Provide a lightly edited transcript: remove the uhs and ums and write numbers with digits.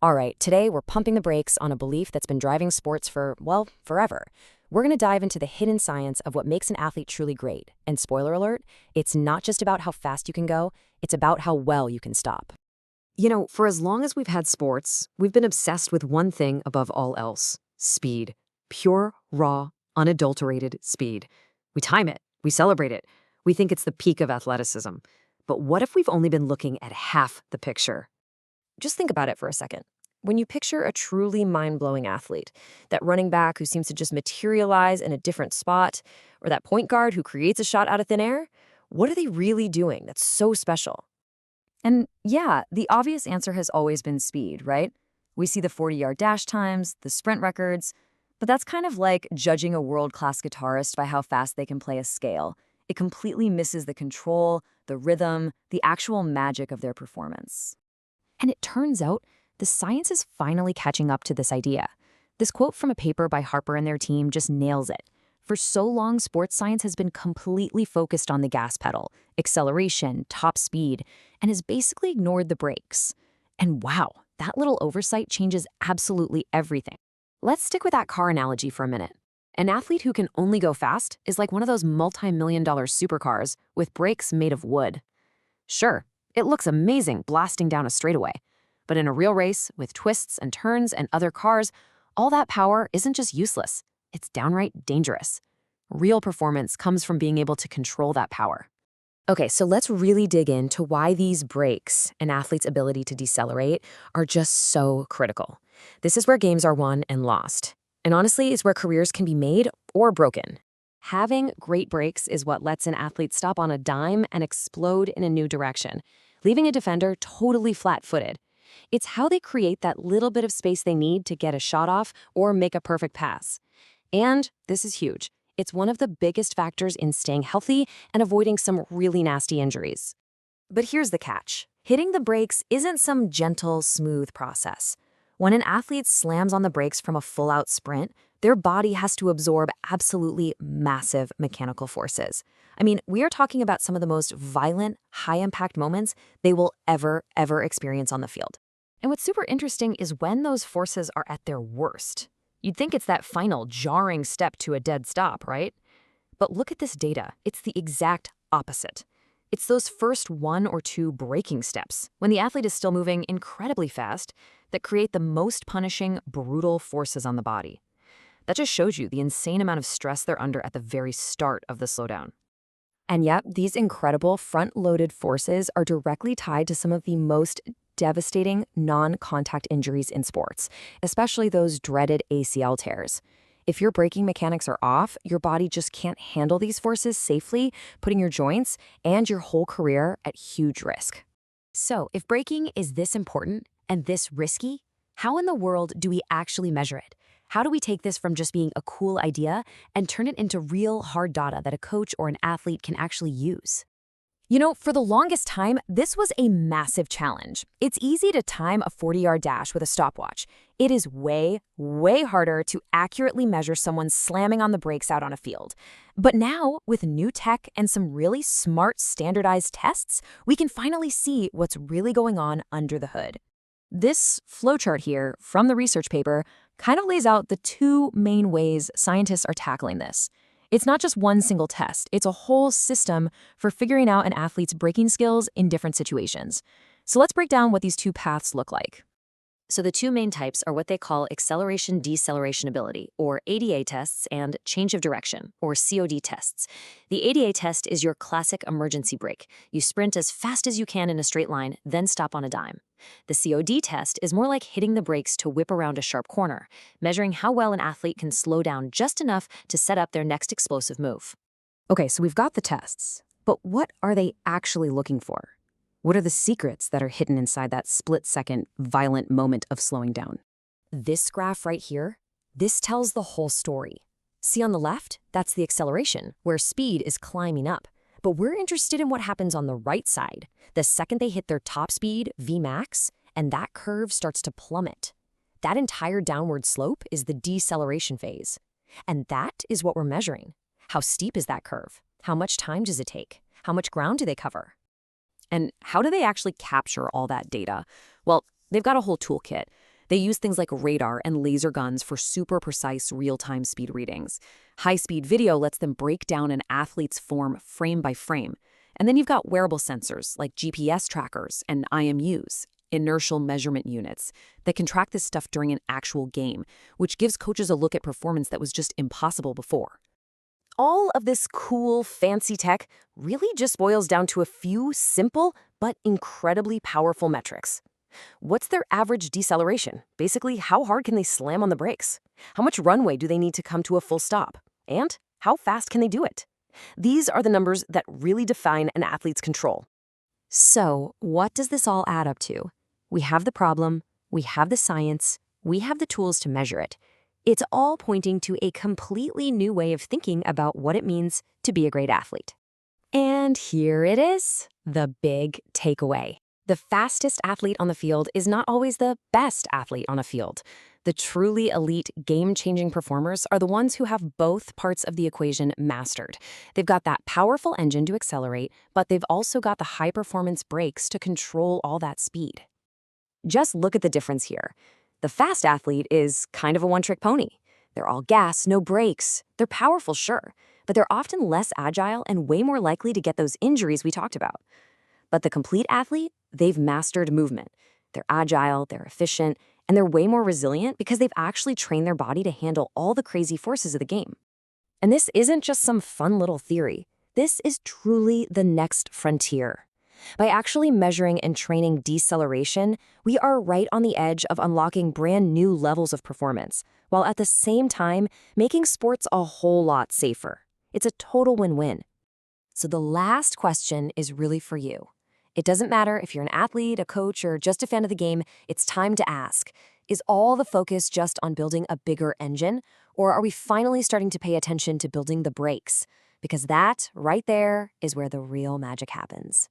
All right, today we're pumping the brakes on a belief that's been driving sports for, well, forever. We're going to dive into the hidden science of what makes an athlete truly great. And spoiler alert, it's not just about how fast you can go, it's about how well you can stop. For as long as we've had sports, we've been obsessed with one thing above all else: speed. Pure, raw, unadulterated speed. We time it, we celebrate it, we think it's the peak of athleticism. But what if we've only been looking at half the picture? Just think about it for a second. When you picture a truly mind-blowing athlete, that running back who seems to just materialize in a different spot, or that point guard who creates a shot out of thin air, what are they really doing that's so special? And yeah, the obvious answer has always been speed, right? We see the 40-yard dash times, the sprint records, but that's kind of like judging a world-class guitarist by how fast they can play a scale. It completely misses the control, the rhythm, the actual magic of their performance. And it turns out the science is finally catching up to this idea. This quote from a paper by Harper and their team just nails it. For so long, sports science has been completely focused on the gas pedal, acceleration, top speed, and has basically ignored the brakes. And wow, that little oversight changes absolutely everything. Let's stick with that car analogy for a minute. An athlete who can only go fast is like one of those multi-million-dollar supercars with brakes made of wood. Sure, it looks amazing blasting down a straightaway, but in a real race, with twists and turns and other cars, all that power isn't just useless, it's downright dangerous. Real performance comes from being able to control that power. Okay, so let's really dig into why these brakes, an athlete's ability to decelerate, are just so critical. This is where games are won and lost. And honestly, it's where careers can be made or broken. Having great brakes is what lets an athlete stop on a dime and explode in a new direction, leaving a defender totally flat-footed. It's how they create that little bit of space they need to get a shot off or make a perfect pass. And this is huge. It's one of the biggest factors in staying healthy and avoiding some really nasty injuries. But here's the catch. Hitting the brakes isn't some gentle, smooth process. When an athlete slams on the brakes from a full-out sprint, their body has to absorb absolutely massive mechanical forces. I mean, we are talking about some of the most violent, high-impact moments they will ever experience on the field. And what's super interesting is when those forces are at their worst. You'd think it's that final, jarring step to a dead stop, right? But look at this data. It's the exact opposite. It's those first one or two braking steps, when the athlete is still moving incredibly fast, that create the most punishing, brutal forces on the body. That just shows you the insane amount of stress they're under at the very start of the slowdown. And yet, these incredible front-loaded forces are directly tied to some of the most devastating non-contact injuries in sports, especially those dreaded ACL tears. If your braking mechanics are off, your body just can't handle these forces safely, putting your joints and your whole career at huge risk. So, if braking is this important and this risky, how in the world do we actually measure it? How do we take this from just being a cool idea and turn it into real hard data that a coach or an athlete can actually use? For the longest time, this was a massive challenge. It's easy to time a 40-yard dash with a stopwatch. It is way harder to accurately measure someone slamming on the brakes out on a field. But now, with new tech and some really smart standardized tests, we can finally see what's really going on under the hood. This flowchart here from the research paper kind of lays out the two main ways scientists are tackling this. It's not just one single test, it's a whole system for figuring out an athlete's braking skills in different situations. So let's break down what these two paths look like. So the two main types are what they call acceleration-deceleration ability, or ADA tests, and change of direction, or COD tests. The ADA test is your classic emergency brake. You sprint as fast as you can in a straight line, then stop on a dime. The COD test is more like hitting the brakes to whip around a sharp corner, measuring how well an athlete can slow down just enough to set up their next explosive move. Okay, so we've got the tests, but what are they actually looking for? What are the secrets that are hidden inside that split-second, violent moment of slowing down? This graph right here, this tells the whole story. See on the left? That's the acceleration, where speed is climbing up. But we're interested in what happens on the right side, the second they hit their top speed, Vmax, and that curve starts to plummet. That entire downward slope is the deceleration phase. And that is what we're measuring. How steep is that curve? How much time does it take? How much ground do they cover? And how do they actually capture all that data? Well, they've got a whole toolkit. They use things like radar and laser guns for super precise real-time speed readings. High-speed video lets them break down an athlete's form frame by frame. And then you've got wearable sensors like GPS trackers and IMUs, inertial measurement units, that can track this stuff during an actual game, which gives coaches a look at performance that was just impossible before. All of this cool, fancy tech really just boils down to a few simple but incredibly powerful metrics. What's their average deceleration? Basically, how hard can they slam on the brakes? How much runway do they need to come to a full stop? And how fast can they do it? These are the numbers that really define an athlete's control. So, what does this all add up to? We have the problem, we have the science, we have the tools to measure it. It's all pointing to a completely new way of thinking about what it means to be a great athlete. And here it is, the big takeaway. The fastest athlete on the field is not always the best athlete on a field. The truly elite, game-changing performers are the ones who have both parts of the equation mastered. They've got that powerful engine to accelerate, but they've also got the high-performance brakes to control all that speed. Just look at the difference here. The fast athlete is kind of a one-trick pony. They're all gas, no brakes. They're powerful, sure, but they're often less agile and way more likely to get those injuries we talked about. But the complete athlete, they've mastered movement. They're agile, they're efficient, and they're way more resilient because they've actually trained their body to handle all the crazy forces of the game. And this isn't just some fun little theory. This is truly the next frontier. By actually measuring and training deceleration, we are right on the edge of unlocking brand new levels of performance, while at the same time making sports a whole lot safer. It's a total win-win. So the last question is really for you. It doesn't matter if you're an athlete, a coach, or just a fan of the game, it's time to ask, is all the focus just on building a bigger engine, or are we finally starting to pay attention to building the brakes? Because that, right there, is where the real magic happens.